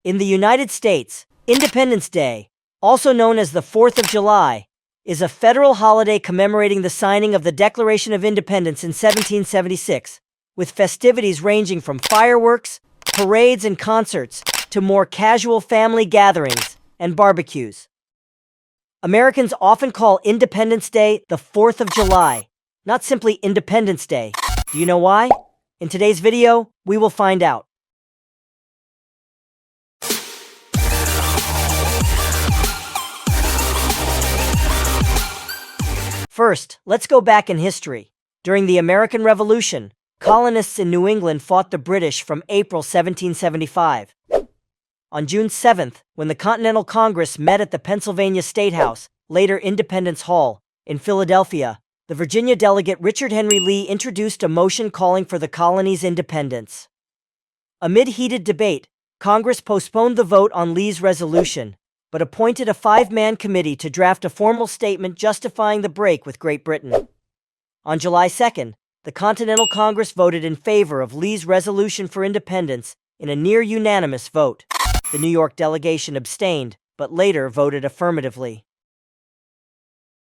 In the United States, Independence Day, also known as the 4th of July, is a federal holiday commemorating the signing of the Declaration of Independence in 1776, with festivities ranging from fireworks, parades, and concerts to more casual family gatherings and barbecues. Americans often call Independence Day the 4th of July, not simply Independence Day. Do you know why? In today's video, we will find out. First, let's go back in history. During the American Revolution, colonists in New England fought the British from April 1775. On June 7th, when the Continental Congress met at the Pennsylvania State House, later Independence Hall, in Philadelphia, the Virginia delegate Richard Henry Lee introduced a motion calling for the colony's independence. Amid heated debate, Congress postponed the vote on Lee's resolution, but appointed a 5-man committee to draft a formal statement justifying the break with Great Britain. On July 2nd, the Continental Congress voted in favor of Lee's resolution for independence in a near-unanimous vote. The New York delegation abstained, but later voted affirmatively.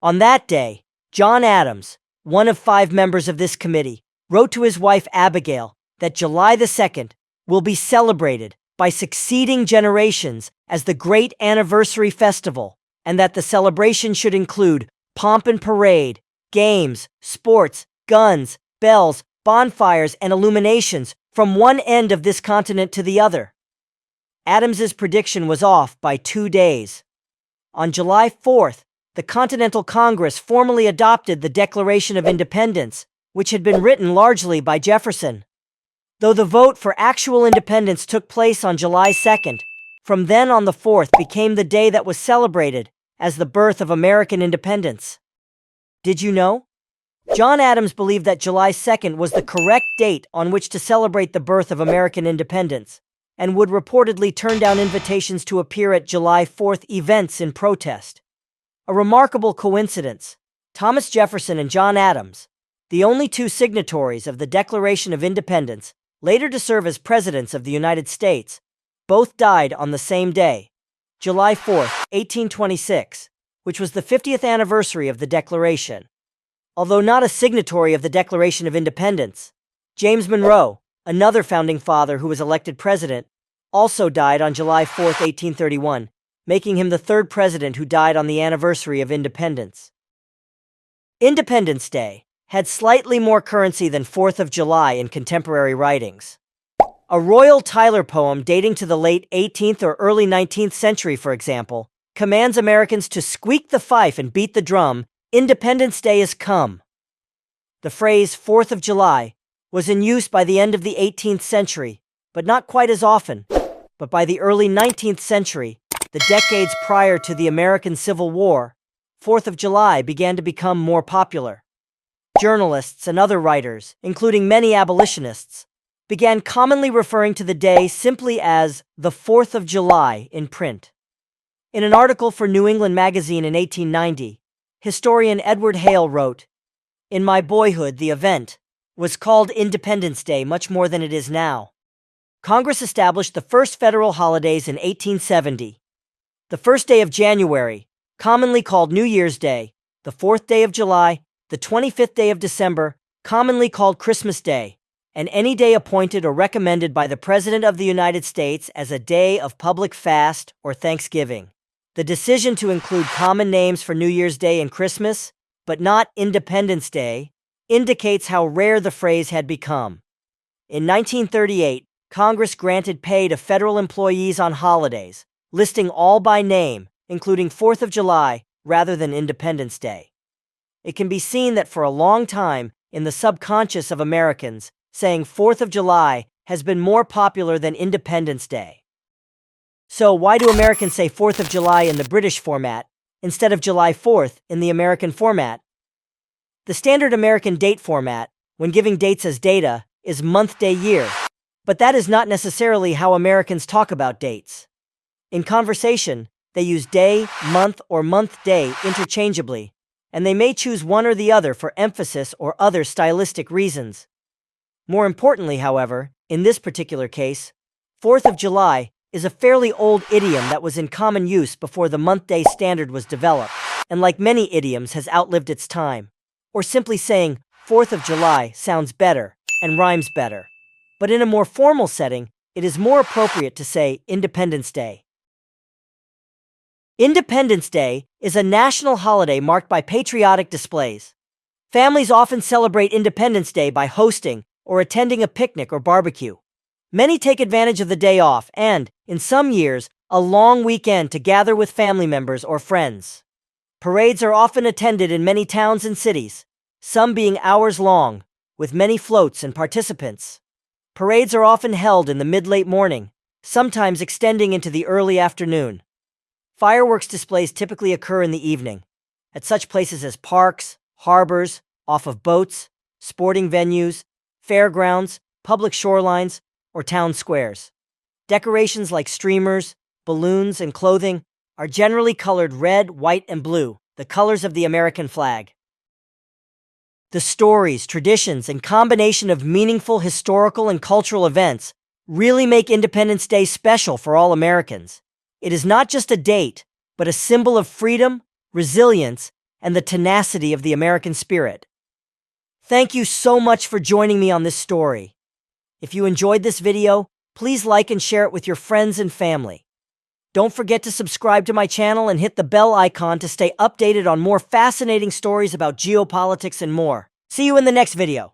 On that day, John Adams, one of 5 members of this committee, wrote to his wife Abigail that July the 2nd will be celebrated by succeeding generations as the great anniversary festival, and that the celebration should include pomp and parade, games, sports, guns, bells, bonfires, and illuminations from one end of this continent to the other. Adams's prediction was off by 2 days. On July 4th, the Continental Congress formally adopted the Declaration of Independence, which had been written largely by Jefferson. Though the vote for actual independence took place on July 2nd, from then on the 4th became the day that was celebrated as the birth of American independence. Did you know? John Adams believed that July 2nd was the correct date on which to celebrate the birth of American independence, and would reportedly turn down invitations to appear at July 4th events in protest. A remarkable coincidence. Thomas Jefferson and John Adams, the only 2 signatories of the Declaration of Independence, later to serve as presidents of the United States, both died on the same day, July 4, 1826, which was the 50th anniversary of the Declaration. Although not a signatory of the Declaration of Independence, James Monroe, another founding father who was elected president, also died on July 4, 1831, making him the 3rd president who died on the anniversary of independence. Independence Day had slightly more currency than 4th of July in contemporary writings. A Royal Tyler poem dating to the late 18th or early 19th century, for example, commands Americans to squeak the fife and beat the drum, "Independence Day is come." The phrase 4th of July was in use by the end of the 18th century, but not quite as often. But by the early 19th century, the decades prior to the American Civil War, 4th of July began to become more popular. Journalists and other writers, including many abolitionists, began commonly referring to the day simply as the 4th of July in print. In an article for New England Magazine in 1890, historian Edward Hale wrote, "In my boyhood, the event was called Independence Day much more than it is now. Congress established the first federal holidays in 1870. The first day of January, commonly called New Year's Day, the 4th day of July, the 25th day of December, commonly called Christmas Day, and any day appointed or recommended by the President of the United States as a day of public fast or Thanksgiving. The decision to include common names for New Year's Day and Christmas, but not Independence Day, indicates how rare the phrase had become. In 1938, Congress granted pay to federal employees on holidays, listing all by name, including 4th of July, rather than Independence Day. It can be seen that for a long time, in the subconscious of Americans, saying 4th of July has been more popular than Independence Day. So why do Americans say 4th of July in the British format, instead of July 4th in the American format? The standard American date format, when giving dates as data, is month, day, year. But that is not necessarily how Americans talk about dates. In conversation, they use day, month, or month, day interchangeably, and they may choose one or the other for emphasis or other stylistic reasons. More importantly, however, in this particular case, 4th of July is a fairly old idiom that was in common use before the month-day standard was developed, and like many idioms has outlived its time. Or simply saying, 4th of July sounds better and rhymes better. But in a more formal setting, it is more appropriate to say Independence Day. Independence Day is a national holiday marked by patriotic displays. Families often celebrate Independence Day by hosting or attending a picnic or barbecue. Many take advantage of the day off and, in some years, a long weekend to gather with family members or friends. Parades are often attended in many towns and cities, some being hours long, with many floats and participants. Parades are often held in the mid-late morning, sometimes extending into the early afternoon. Fireworks displays typically occur in the evening, at such places as parks, harbors, off of boats, sporting venues, fairgrounds, public shorelines, or town squares. Decorations like streamers, balloons, and clothing are generally colored red, white, and blue, the colors of the American flag. The stories, traditions, and combination of meaningful historical and cultural events really make Independence Day special for all Americans. It is not just a date, but a symbol of freedom, resilience, and the tenacity of the American spirit. Thank you so much for joining me on this story. If you enjoyed this video, please like and share it with your friends and family. Don't forget to subscribe to my channel and hit the bell icon to stay updated on more fascinating stories about geopolitics and more. See you in the next video.